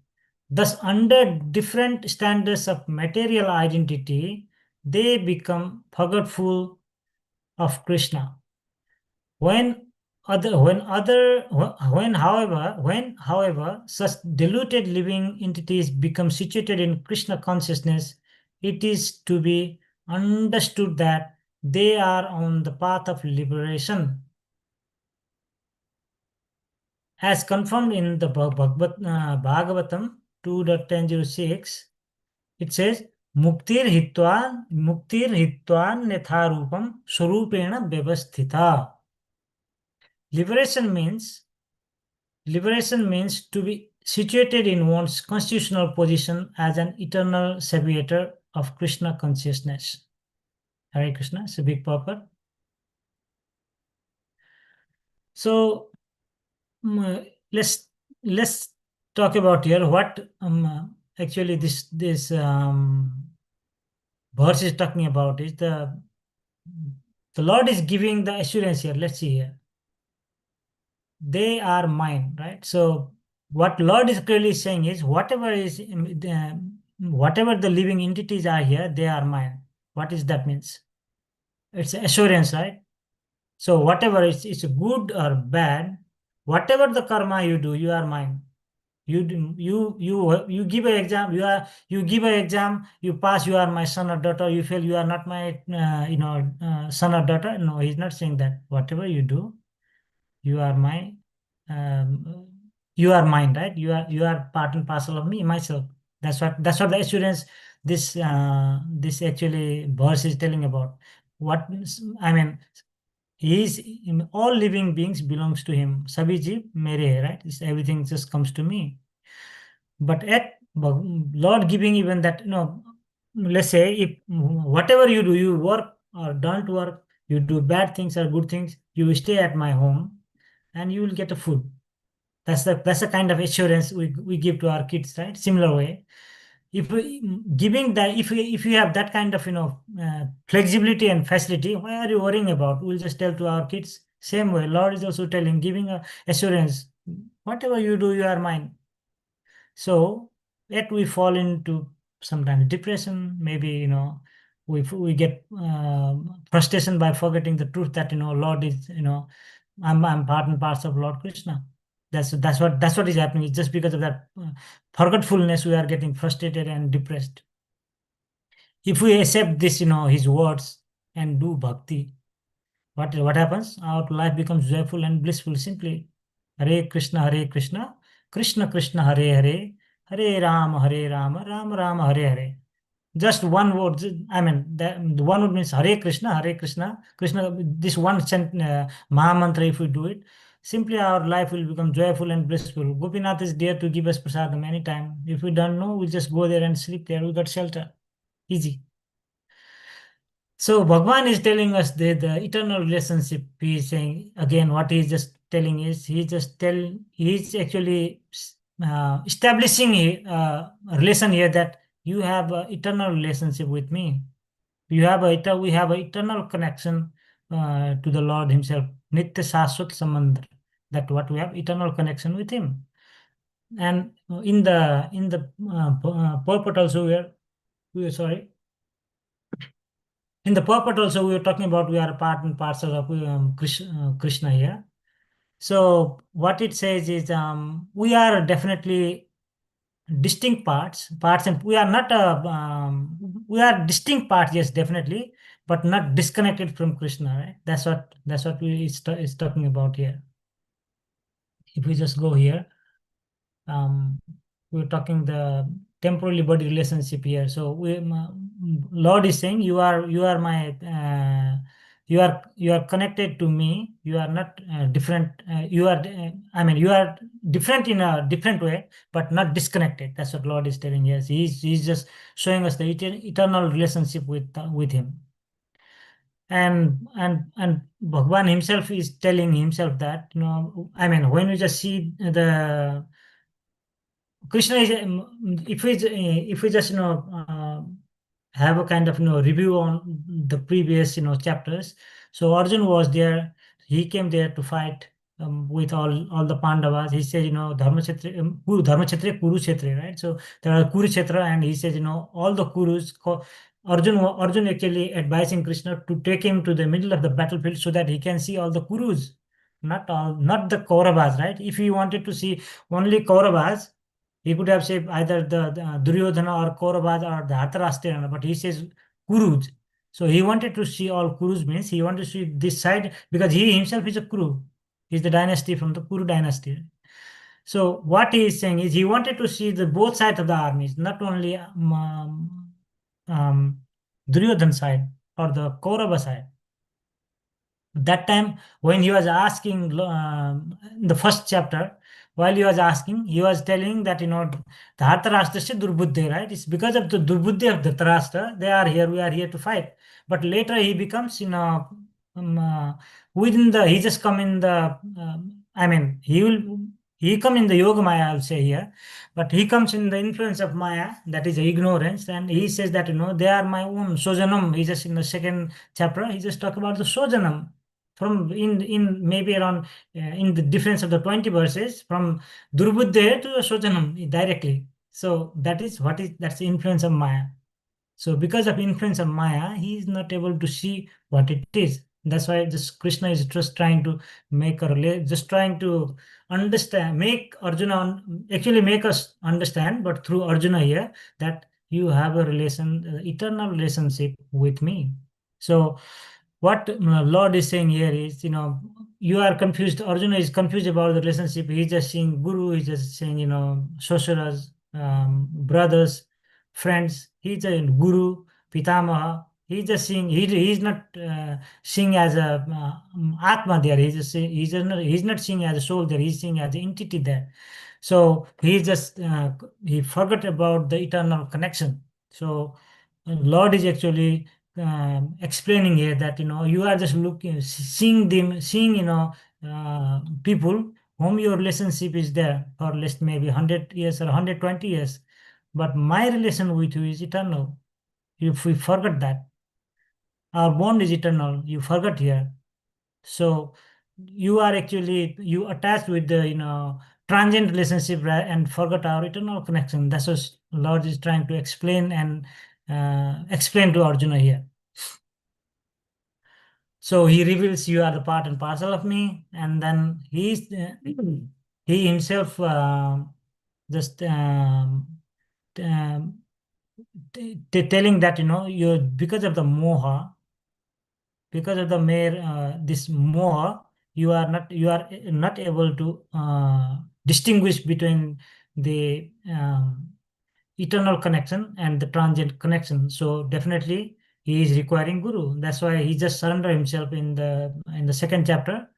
Thus, under different standards of material identity, they become forgetful of Krishna. However, such diluted living entities become situated in Krishna consciousness, it is to be understood that they are on the path of liberation. As confirmed in the Bhagavatam 2.1006, it says, Muktir hitvan netharupam swarupena vyavasthita. Liberation means to be situated in one's constitutional position as an eternal savior of Krishna consciousness. Hare Krishna, it's a big purport. So let's talk about here what actually this verse is talking about. Is the Lord is giving the assurance here. Let's see here. They are mine, right? So what Lord is clearly saying is whatever the living entities are here, they are mine. What is that means? It's assurance, right? So whatever it's good or bad, whatever the karma you do, you are mine. You give an exam. You give an exam. You pass. You are my son or daughter. You fail. You are not my son or daughter. No, he's not saying that. Whatever you do, you are my um, you are mine, right? You are part and parcel of me, myself. That's what the assurance this actually verse is telling about. What I mean, all living beings belongs to him. Sabhi jeev mere hai, right? Everything just comes to me. But at Lord giving even that, let's say if whatever you do, you work or don't work, you do bad things or good things, you stay at my home and you will get a food. That's the kind of assurance we give to our kids, right? Similar way. If you have that kind of flexibility and facility, why are you worrying about? We'll just tell to our kids. Same way, Lord is also giving a assurance. Whatever you do, you are mine. So yet we fall into sometimes depression. Maybe we get frustration by forgetting the truth that Lord is I'm part and parcel of Lord Krishna. That's what is happening. It's just because of that forgetfulness we are getting frustrated and depressed. If we accept this, his words and do bhakti, what happens? Our life becomes joyful and blissful. Simply, Hare Krishna, Krishna Krishna, Hare Hare, Hare Rama, Rama Rama, Hare Hare. Just one word. I mean, the one word means Hare Krishna, Krishna. This one Maha Mantra, if we do it, simply our life will become joyful and blissful. Gopinath is there to give us prasadam anytime. If we don't know, we'll just go there and sleep there. We got shelter. Easy. So Bhagwan is telling us the eternal relationship. He is saying again what he's just telling is he's actually establishing a relation here that you have an eternal relationship with me. We have an eternal connection to the Lord Himself. Nitya Saswat Samandra. That what we have eternal connection with Him. And in the purport also we are sorry. In the purport also, we were talking about we are part and parcel of Krishna here. So what it says is we are definitely distinct parts, and we are not we are distinct parts, yes, definitely, but not disconnected from Krishna, right? That's what is talking about here. If we just go here, we're talking the temporally body relationship here. So Lord is saying you are my you are connected to me. You are not different. You are I mean you are different in a different way, but not disconnected. That's what Lord is telling us. He's just showing us the eternal relationship with him. And Bhagwan himself is telling himself that, I mean, when you just see the Krishna is, if we just, have a kind of, review on the previous, chapters. So Arjun was there. He came there to fight with all the Pandavas. He said, Dharmakshetra, Dharmakshetra, Kurukshetra, right? So there are Kurukshetra, and he said, all the Kurus. Arjun actually advising Krishna to take him to the middle of the battlefield so that he can see all the Kurus, not the Kauravas, right? If he wanted to see only Kauravas, he could have said either the Duryodhana or Kauravas or the Dhartarashtra, but he says Kurus. So he wanted to see all Kurus, means he wanted to see this side, because he himself is a Kuru. He's the dynasty from the Kuru dynasty. So what he is saying is he wanted to see the both sides of the armies, not only Duryodhan side or the Kaurava side. That time when he was asking in the first chapter, while he was asking, he was telling that, the Dhartarashtra Durbuddhi, right? It's because of the Durbuddhi of Dhritarashtra, they are here, we are here to fight. But later he becomes, within the, he just come in the, I mean, he come in the Yoga Maya, I'll say here, but he comes in the influence of Maya, that is ignorance, and he says that, they are my own Sojanam. He just in the second chapter, he just talk about the Sojanam from in maybe around in the difference of the 20 verses from Durbuddhe to Sojanam directly. So that's the influence of Maya. So because of influence of Maya, he is not able to see what it is. That's why this Krishna is just trying to just trying to understand, make Arjuna, actually make us understand, but through Arjuna here, that you have a eternal relationship with me. So what Lord is saying here is, you are confused. Arjuna is confused about the relationship. He's just seeing Guru, he's just saying, Shosuras, brothers, friends. He's a Guru, Pitamaha. He's just seeing, he's not seeing as a Atma there. He's not seeing as a soul there. He's seeing as an entity there. So he forgot about the eternal connection. So Lord is actually explaining here that, you are just seeing people whom your relationship is there for less maybe 100 years or 120 years, but my relation with you is eternal. If we forget that our bond is eternal, you forget here. So you attached with the transient relationship, right, and forgot our eternal connection. That's what Lord is trying to explain and explain to Arjuna here. So he reveals you are the part and parcel of me, and then he himself just um, telling that, you because of the moha, because of the mere this moha, you are not able to distinguish between the eternal connection and the transient connection. So definitely he is requiring guru. That's why he just surrender himself in the second chapter.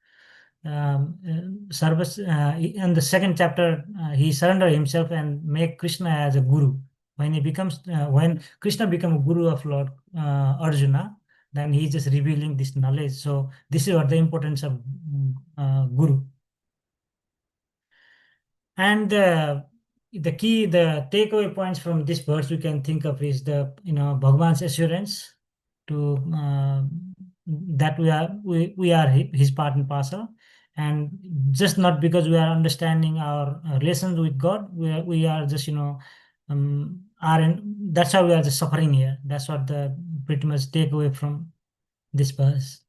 Service in the second chapter, he surrender himself and make Krishna as a guru. When Krishna become a guru of Lord Arjuna, then he is just revealing this knowledge. So this is what the importance of guru. And the takeaway points from this verse we can think of is the Bhagwan's assurance to that we are his part and parcel, and just not because we are understanding our relations with God, we are just that's how we are just suffering here. That's what the pretty much takeaway from this verse.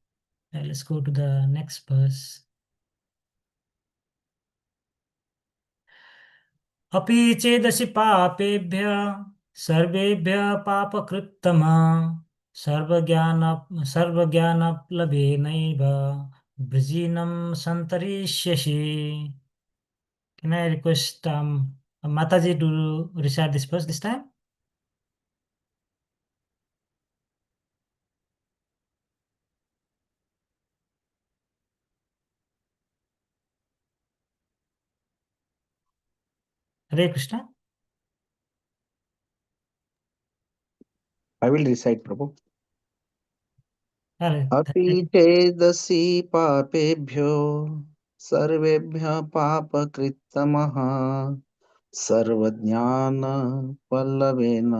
Let's go to the next verse. अपि चेदसि पापेभ्य सर्वेभ्य पापकृत्तमा सर्वज्ञान सर्वज्ञानप्लवेनैव वृजिनं सन्तरिष्यसि. Can I request Mataji to recite this verse this time? Hare Krishna. I will recite, Prabhu. Hare. अपि चेदसि पापेभ्यो सर्वेभ्यः पापकृत्तमः सर्वज्ञानपल्लवेन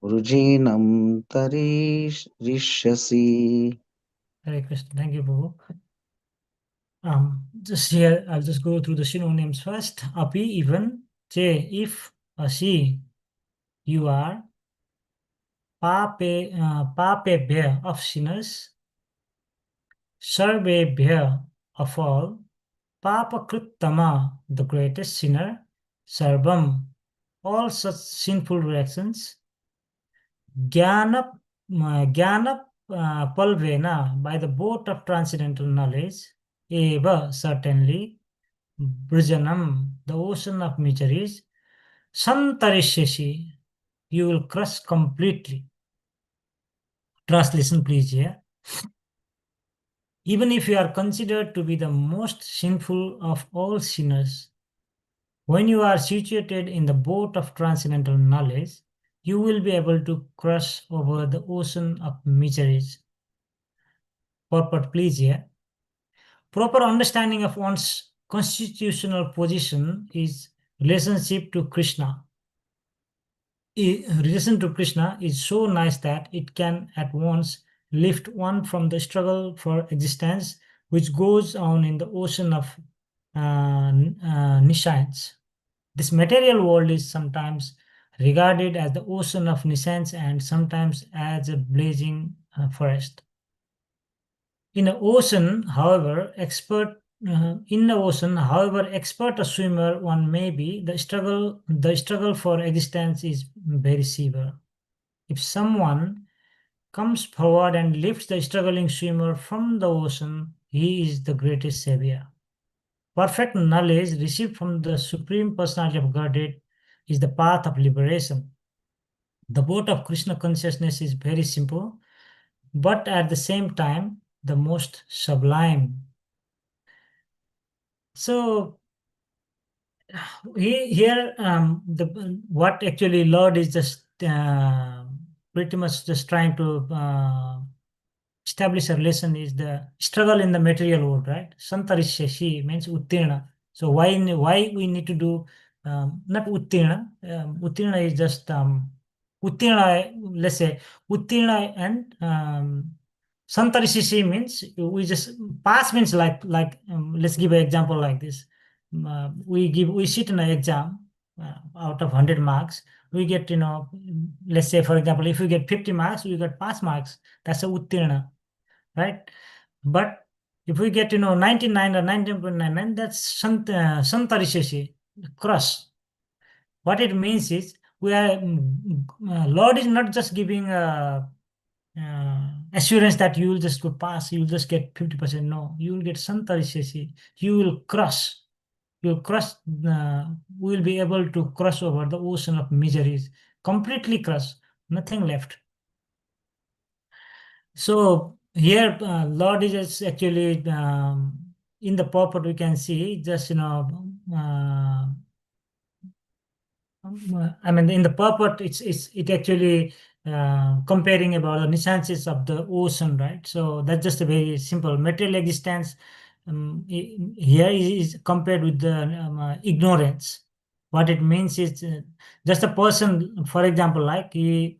वृजीनं तरिष्यसि. Hare Krishna. Thank you, Prabhu. Just here, I'll just go through the synonyms first. Api, even. Che, if. Asi, you are. Papebhya, of sinners. Sarvebhya, of all. Papakrittama, the greatest sinner. Sarvam, all such sinful reactions. Jnana palvena, by the boat of transcendental knowledge. Eva, certainly. Brijanam, the ocean of miseries. Santarishyasi, you will crush completely. Translation, please, here. Even if you are considered to be the most sinful of all sinners, when you are situated in the boat of transcendental knowledge, you will be able to cross over the ocean of miseries. Purport, please, here. Proper understanding of one's constitutional position is relationship to Krishna. Relation to Krishna is so nice that it can at once lift one from the struggle for existence which goes on in the ocean of nishads. This material world is sometimes regarded as the ocean of nishads and sometimes as a blazing forest. In the ocean, however, expert a swimmer one may be, the struggle for existence is very severe. If someone comes forward and lifts the struggling swimmer from the ocean, he is the greatest savior. Perfect knowledge received from the Supreme Personality of Godhead is the path of liberation. The boat of Krishna consciousness is very simple, but at the same time, the most sublime. So here, what actually Lord is just pretty much just trying to establish a relation is the struggle in the material world, right? Santarishashi means uttirna. So why we need to do not uttirna? Uttirna is just uttirna. Let's say uttirna and santarishashi means we just pass means let's give an example like this. We sit in an exam out of 100 marks. We get, let's say, for example, if you get 50 marks, you get pass marks. That's a uttirna, right? But if we get, 99 or 19.99, that's santarishashi, cross. What it means is Lord is not just giving assurance that you will just go pass, you will just get 50%. No, you will get santarishashi. You will cross. You'll cross. We will be able to cross over the ocean of miseries, completely cross, nothing left. So here, Lord is just actually in the purport we can see just I mean in the purport it actually comparing about the nuances of the ocean, right? So that's just a very simple material existence. Here is compared with the ignorance. What it means is just a person, for example, like he's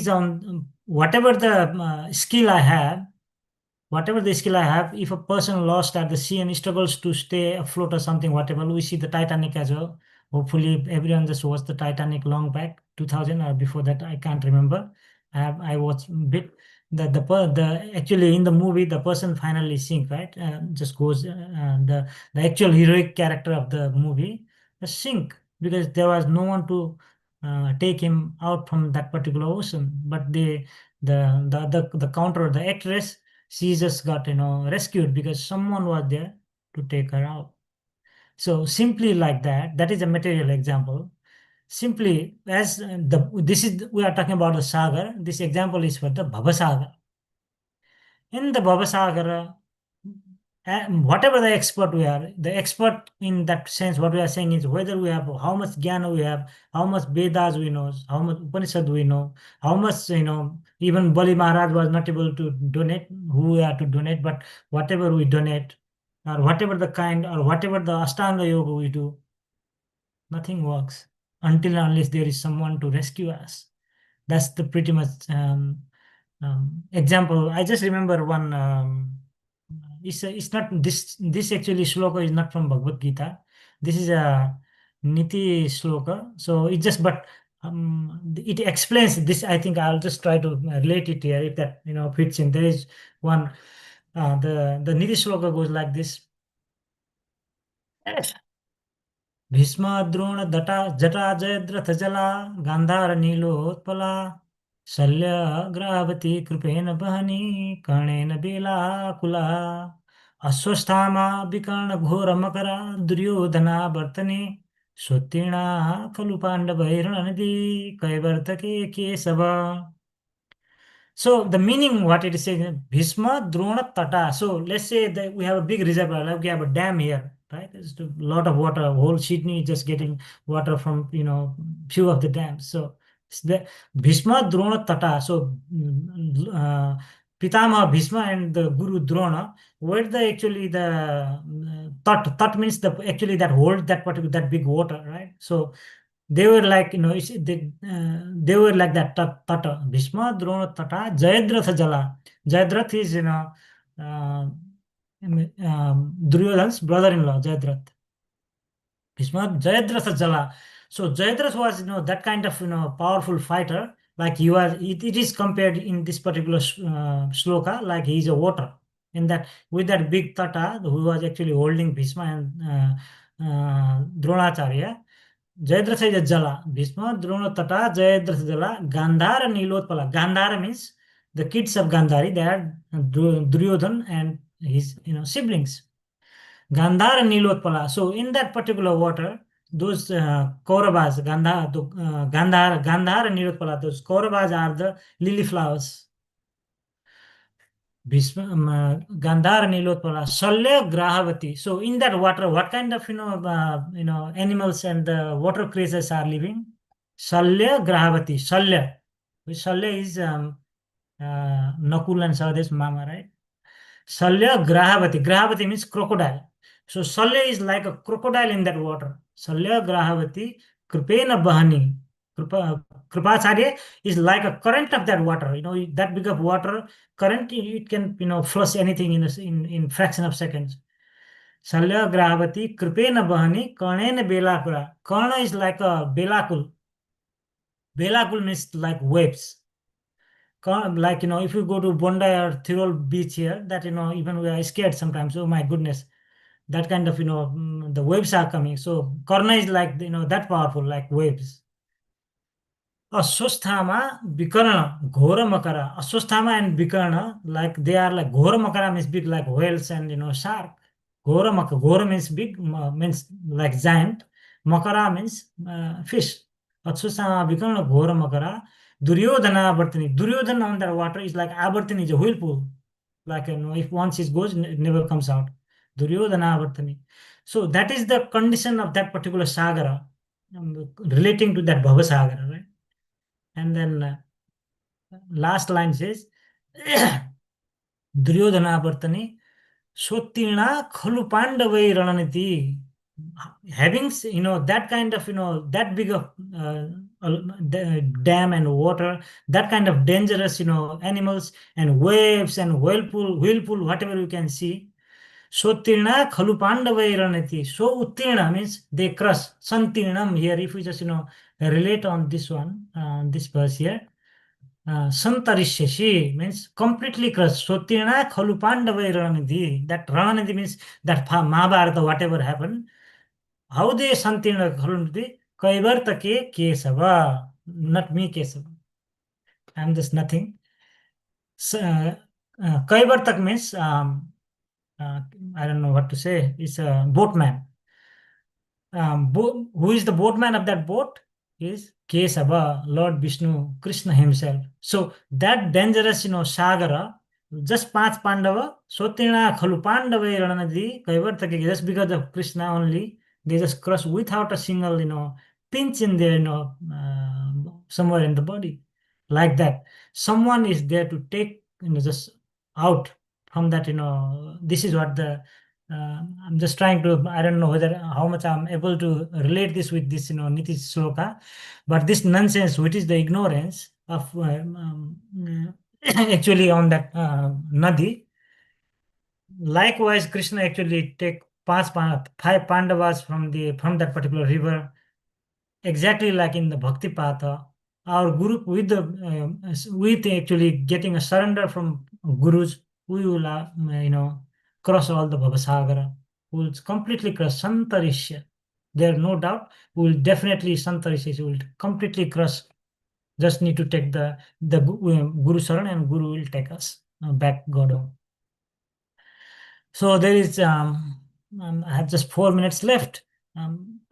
on whatever the whatever the skill I have, if a person lost at the sea and struggles to stay afloat or something, whatever, we see the Titanic as well. Hopefully everyone just watched the Titanic long back, 2000 or before that, I can't remember. I watched bit that the actually in the movie the person finally sink, right? Just goes the actual heroic character of the movie sink because there was no one to take him out from that particular ocean. But the counter, the actress, she just got rescued because someone was there to take her out. So simply like that is a material example. Simply as this is we are talking about the sagar. This example is for the Bhavasagar. In the Bhavasagar, whatever the expert we are, the expert in that sense, what we are saying is whether we have how much jnana we have, how much Vedas we know, how much Upanishad we know, how much, even Bali Maharaj was not able to donate, who we are to donate, but whatever we donate, or whatever the kind, or whatever the Ashtanga Yoga we do, nothing works until and unless there is someone to rescue us. That's the pretty much example. I just remember one. It's not this actually shloka is not from Bhagavad Gita. This is a Niti shloka. So it just but it explains this. I think I'll just try to relate it here if that fits in. There is one. The Niti shloka goes like this. Bhishma Drona दटा जटा जयद्रथ जला गांधार नीलोत्पला शल्य ग्रावती कृपेण बहनी कर्णेन बेलाकुला अश्वस्थामा विकर्ण घोर मकरा दुर्योधना वर्तने स्वतीर्णा खलु पाण्डवैर्णनदी कैवर्तके Keshav. So the meaning, what it is saying, Bhisma, Drona, Tata. So let's say that we have a big reservoir, like we have a dam here, right? There's a lot of water. Whole Sydney is just getting water from few of the dams. So it's the Bhisma, Drona, Tata. So Pitama Bhisma and the Guru Drona, where the actually the Tat means the actually that hold that particular that big water, right? So they were like, they were like that. Tata, Bhishma, Drona, Tata, Jayadratha Jala. Jayadrath is, Duryodhan's brother-in-law, Jayadrath. Bhishma, Jayadratha Jala. So Jayadrath was, that kind of, powerful fighter. Like he was, it is compared in this particular shloka, like he is a water. In that, with that big Tata, who was actually holding Bhishma and Dronacharya. Jayadratha is a Jala. Bhishma, Drona, Tata, Jayadratha Jala, Gandhara, Nilotpala. Gandhara means the kids of Gandhari. They are Duryodhan and his siblings. Gandhara, Nilotpala. So in that particular water, those Kauravas, Gandhara, Nilotpala, those Kauravas are the lily flowers. Gandhara Nilotpala, Shalya Grahavati. So in that water, what kind of animals and water creatures are living? Shalya Grahavati. Shalya. Shalya is Nakul and Sahadev mama, right? Shalya Grahavati. Grahavati means crocodile. So Shalya is like a crocodile in that water. Shalya Grahavati Kripena Bahani. Kripacharya is like a current of that water. That big of water current, it can flush anything in fraction of seconds. Shalya Grahavati Kripena Bahani Karnena Belakula. Karna is like a belakul. Belakul means like waves. Like if you go to Bondi or Tirol beach here, that even we are scared sometimes. Oh my goodness, that kind of the waves are coming. So Karna is like that powerful, like waves. Aswasthama, Vikarna, Ghora Makara. Aswasthama and Vikarna, like they are like Ghora Makara means big like whales and shark. Ghora means big, means like giant. Makara means fish. Aswasthama, Vikarna, Ghora Makara. Duryodhana Abartani. Duryodhana on the water is like Abartani is a whirlpool. Like if once it goes, it never comes out. Duryodhana Abartani. So that is the condition of that particular Sagara, relating to that Bhava Sagara, right? And then last line says, Duryodhana Vartani, Sotina Kholu Pandavai Rananiti. Having, that kind of, that big of dam and water, that kind of dangerous, animals and waves and whirlpool, whatever you can see. Sotirna Khalu Pandavai Ranati. So Uttirna means they crush. Santirnam here, if we just, relate on this one, this verse here. Santarishashi means completely crushed. Sotirna Khalu Pandavai Ranati. That Ranati means that Mahabharata, whatever happened. How they Santirna Khalunati? Kaivartake Kesava. Not me Kesava. I'm just nothing. Kaivartak means I don't know what to say. It's a boatman. Who is the boatman of that boat? Is Kesava, Lord Vishnu, Krishna himself. So that dangerous, Sagara, just 5 Pandava, Sotina Khalu Pandava Ranadi, Kaivartaki, just because of Krishna only, they just crush without a single, pinch in their, somewhere in the body. Like that. Someone is there to take, just out from that, this is what I'm just trying to, I don't know whether how much I'm able to relate this with this, Niti Sloka, but this nonsense, which is the ignorance of actually on that Nadi. Likewise, Krishna actually take five Pandavas from that particular river, exactly like in the Bhakti Patha. Our guru with actually getting a surrender from gurus, we will cross all the Bhavasagara. We will completely cross Santarishya. There no doubt. We will definitely Santarishya. We will completely cross. Just need to take the Guru Saran, and Guru will take us back Godom. So there is I have just 4 minutes left.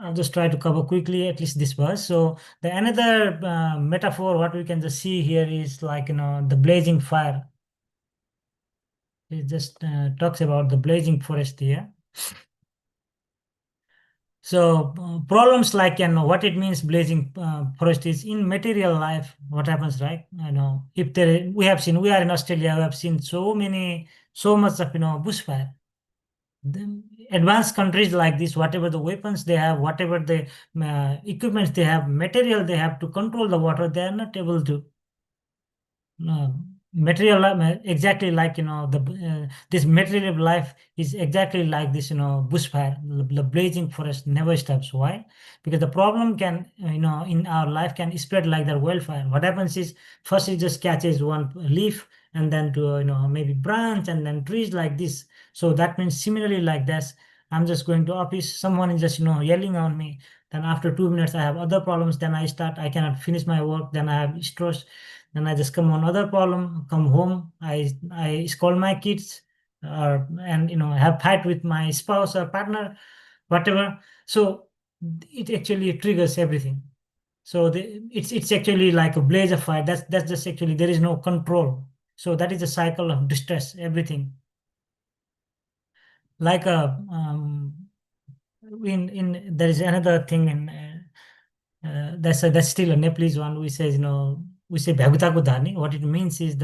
I'll just try to cover quickly at least this verse. So the another metaphor what we can just see here is like the blazing fire. It just talks about the blazing forest here. So problems like what it means blazing forest is in material life. What happens, right? If we are in Australia. We have seen so much of bushfire. The advanced countries like this, whatever the weapons they have, whatever the equipments they have, material they have to control the water, they are not able to. Material exactly like this material of life is exactly like this bushfire. The blazing forest never stops. Why? Because the problem can in our life can spread like that wildfire. What happens is first it just catches one leaf, and then to maybe branch, and then trees like this. So that means similarly like this, I'm just going to office, someone is just yelling on me, then after 2 minutes I have other problems, then I cannot finish my work, then I have stress. Then I just come on other problem, come home, I scold my kids, or and have fight with my spouse or partner, whatever. So it actually triggers everything. So it's actually like a blaze of fire. That's just actually there is no control. So that is a cycle of distress, everything. Like a in there is another thing in that's still a Nepalese one. We say we say bhagutaku dhani. What it means is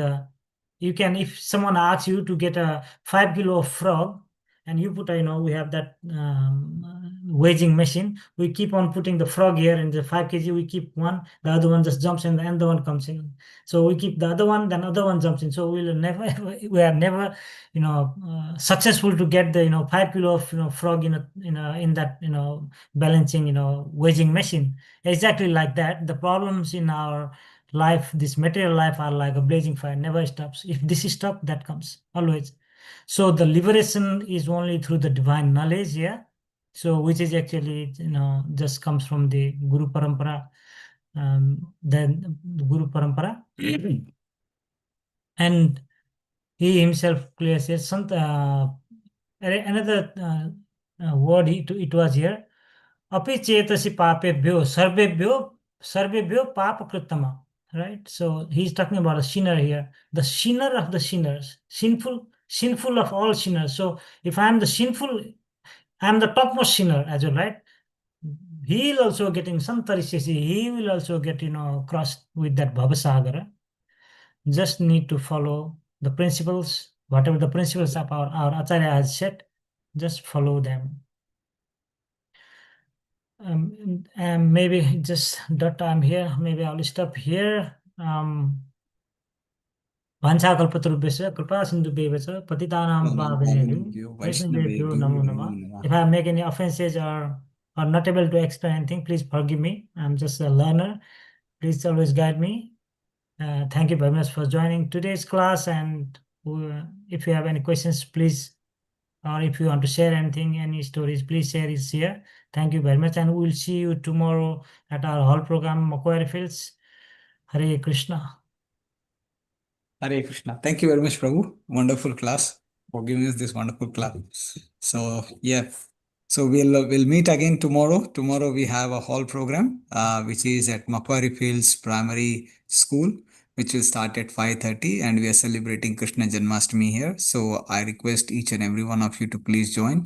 you can, if someone asks you to get a 5 kilo of frog, and you put we have that weighing machine. We keep on putting the frog here, and the 5 kg we keep one, the other one just jumps in, and the one comes in. So we keep the other one, then other one jumps in. So we are never successful to get the 5 kilo of frog in that balancing weighing machine. Exactly like that, the problems in our life, this material life, are like a blazing fire, never stops. If this is stopped, that comes always. So the liberation is only through the divine knowledge, yeah. So which is actually just comes from the Guru Parampara, then the Guru Parampara, and he himself clearly says another word it was here. Api chetasi papebhyo sarvebhyo papa krittama. Right? So he's talking about a sinner here. The sinner of the sinners. Sinful of all sinners. So if I am the sinful, I am the topmost sinner as well, right? He will also get in some tarishesi. He will also get, crossed with that Bhavasagara. Just need to follow the principles, whatever the principles of our Acharya has set, just follow them. And maybe just that time here, maybe I'll stop here. Vanchakalpatarubhyasya kripa sindhubheva cha patitanam pavanebhyo vaishnavebhyo namo namah. If I make any offenses or not able to explain anything, please forgive me. I'm just a learner. Please always guide me. Thank you very much for joining today's class. And if you have any questions, please, or if you want to share anything, any stories, please share it here. Thank you very much. And we'll see you tomorrow at our hall program, Macquarie Fields. Hare Krishna. Hare Krishna. Thank you very much, Prabhu. Wonderful class for giving us this wonderful class. So yeah, so we'll meet again tomorrow. Tomorrow we have a hall program, which is at Macquarie Fields Primary School. which will start at 5:30, and we are celebrating Krishna Janmashtami here. So I request each and every one of you to please join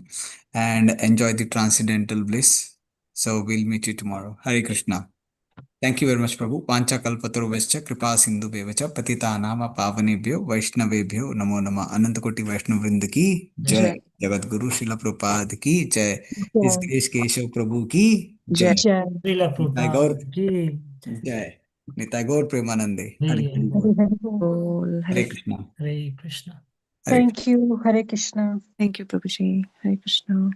and enjoy the transcendental bliss. So we'll meet you tomorrow. Hare Krishna. Thank you very much, Prabhu. Pancha kalpataruvascha kripa sindhu bevacha patita nama pavanebhyo vaishnavebhyo namo nama. Anantakoti Vaishnav Vrinda ki jai. Jagat Guru Srila Prabhupada ki jai. His Grace Keshav Prabhu ki jai. Jai. Srila Nitai Gaur Prabhupada ki jai. Nitai Gaur Premanande. Hare Hare Hare Krishna. Bol. Hare Krishna. Hare Krishna. Hare Thank you. Hare Krishna. Thank you, Prabhuji. Hare Krishna.